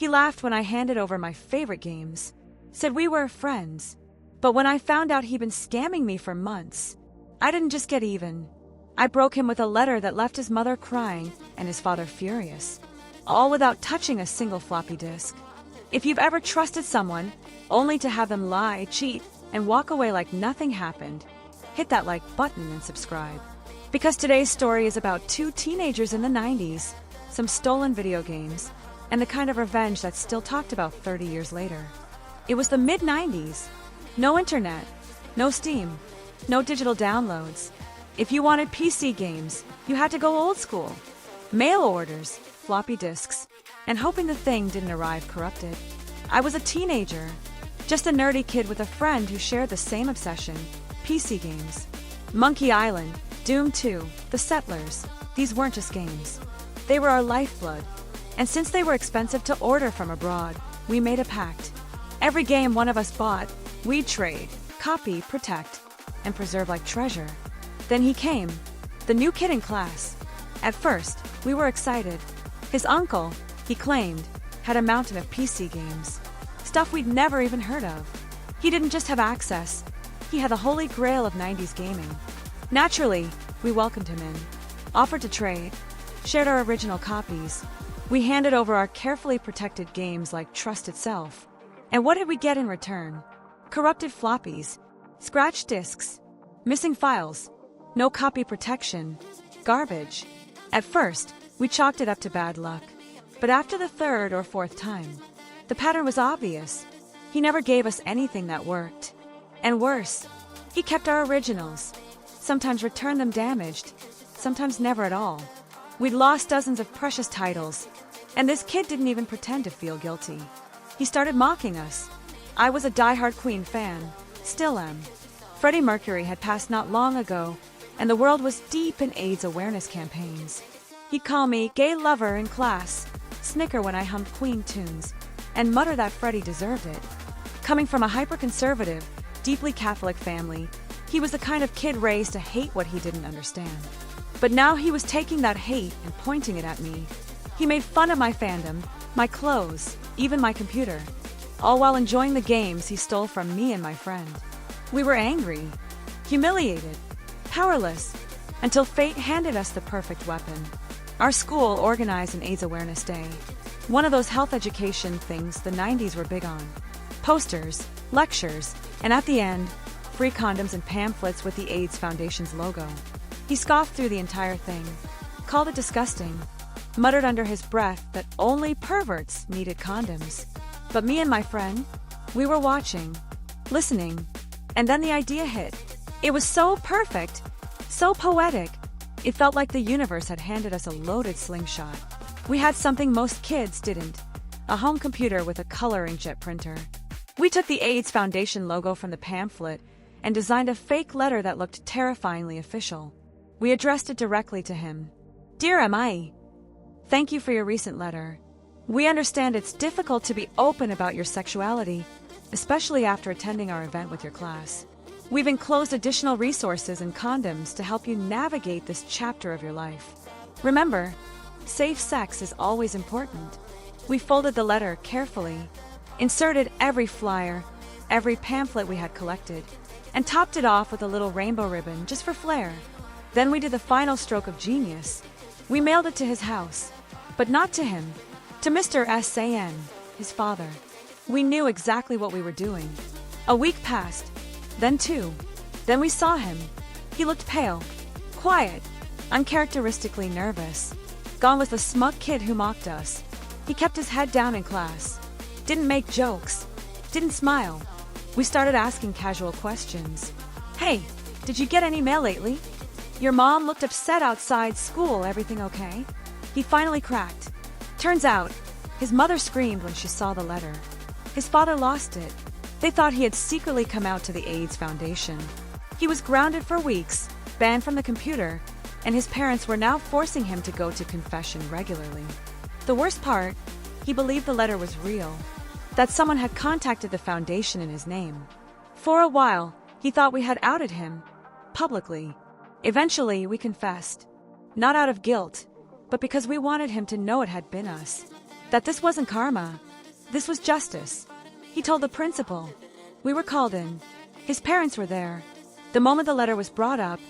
He laughed when I handed over my favorite games, said we were friends. But when I found out he'd been scamming me for months, I didn't just get even. I broke him with a letter that left his mother crying and his father furious, all without touching a single floppy disk. If you've ever trusted someone only to have them lie, cheat, and walk away like nothing happened, hit that like button and subscribe. Because today's story is about two teenagers in the 90s, some stolen video games, and the kind of revenge that's still talked about 30 years later. It was the mid-90s. No internet, no Steam, no digital downloads. If you wanted PC games, you had to go old school. Mail orders, floppy disks, and hoping the thing didn't arrive corrupted. I was a teenager, just a nerdy kid with a friend who shared the same obsession, PC games. Monkey Island, Doom 2, The Settlers, these weren't just games. They were our lifeblood. And since they were expensive to order from abroad, we made a pact. Every game one of us bought, we'd trade, copy, protect, and preserve like treasure. Then he came, the new kid in class. At first, we were excited. His uncle, he claimed, had a mountain of PC games. Stuff we'd never even heard of. He didn't just have access, he had the holy grail of 90s gaming. Naturally, we welcomed him in, offered to trade, shared our original copies. We handed over our carefully protected games like trust itself. And what did we get in return? Corrupted floppies, scratched disks, missing files, no copy protection, garbage. At first, we chalked it up to bad luck. But after the third or fourth time, the pattern was obvious. He never gave us anything that worked. And worse, he kept our originals, sometimes returned them damaged, sometimes never at all. We'd lost dozens of precious titles, and this kid didn't even pretend to feel guilty. He started mocking us. I was a diehard Queen fan, still am. Freddie Mercury had passed not long ago, and the world was deep in AIDS awareness campaigns. He'd call me gay lover in class, snicker when I hummed Queen tunes, and mutter that Freddie deserved it. Coming from a hyper-conservative, deeply Catholic family, he was the kind of kid raised to hate what he didn't understand. But now he was taking that hate and pointing it at me. He made fun of my fandom, my clothes, even my computer, all while enjoying the games he stole from me and my friend. We were angry, humiliated, powerless, until fate handed us the perfect weapon. Our school organized an AIDS Awareness Day, one of those health education things the 90s were big on. Posters, lectures, and at the end, free condoms and pamphlets with the AIDS Foundation's logo. He scoffed through the entire thing, called it disgusting, muttered under his breath that only perverts needed condoms. But me and my friend, we were watching, listening, and then the idea hit. It was so perfect, so poetic, it felt like the universe had handed us a loaded slingshot. We had something most kids didn't, a home computer with a color inkjet printer. We took the AIDS Foundation logo from the pamphlet and designed a fake letter that looked terrifyingly official. We addressed it directly to him. Dear MIE, thank you for your recent letter. We understand it's difficult to be open about your sexuality, especially after attending our event with your class. We've enclosed additional resources and condoms to help you navigate this chapter of your life. Remember, safe sex is always important. We folded the letter carefully, inserted every flyer, every pamphlet we had collected, and topped it off with a little rainbow ribbon just for flair. Then we did the final stroke of genius. We mailed it to his house, but not to him, to Mr. S.A.N., his father. We knew exactly what we were doing. A week passed, then two. Then we saw him. He looked pale, quiet, uncharacteristically nervous. Gone was the smug kid who mocked us. He kept his head down in class, didn't make jokes, didn't smile. We started asking casual questions. Hey, did you get any mail lately? Your mom looked upset outside school, everything okay? He finally cracked. Turns out, his mother screamed when she saw the letter. His father lost it. They thought he had secretly come out to the AIDS Foundation. He was grounded for weeks, banned from the computer, and his parents were now forcing him to go to confession regularly. The worst part, he believed the letter was real, that someone had contacted the foundation in his name. For a while, he thought we had outed him, publicly. Eventually, we confessed. Not out of guilt, but because we wanted him to know it had been us. That this wasn't karma, This was Justice. He told the principal. We were called in. His parents were there. The moment the letter was brought up,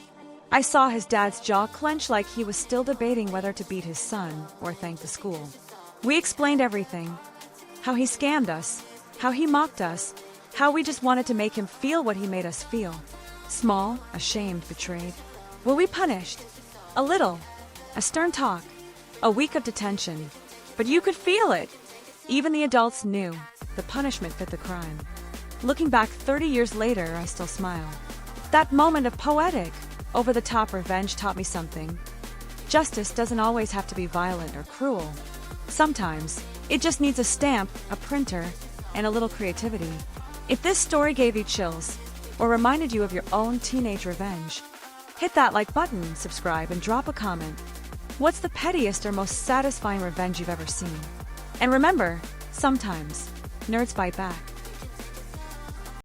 I saw his dad's jaw clench like he was still debating whether to beat his son or thank the school. We explained everything. How he scammed us, how he mocked us, how we just wanted to make him feel what he made us feel. Small, ashamed, betrayed. Were we punished? A little. A stern talk. A week of detention. But you could feel it. Even the adults knew. The punishment fit the crime. Looking back 30 years later, I still smile. That moment of poetic, over-the-top revenge taught me something. Justice doesn't always have to be violent or cruel. Sometimes, it just needs a stamp, a printer, and a little creativity. If this story gave you chills, or reminded you of your own teenage revenge, hit that like button, subscribe, and drop a comment. What's the pettiest or most satisfying revenge you've ever seen? And remember, sometimes, nerds bite back.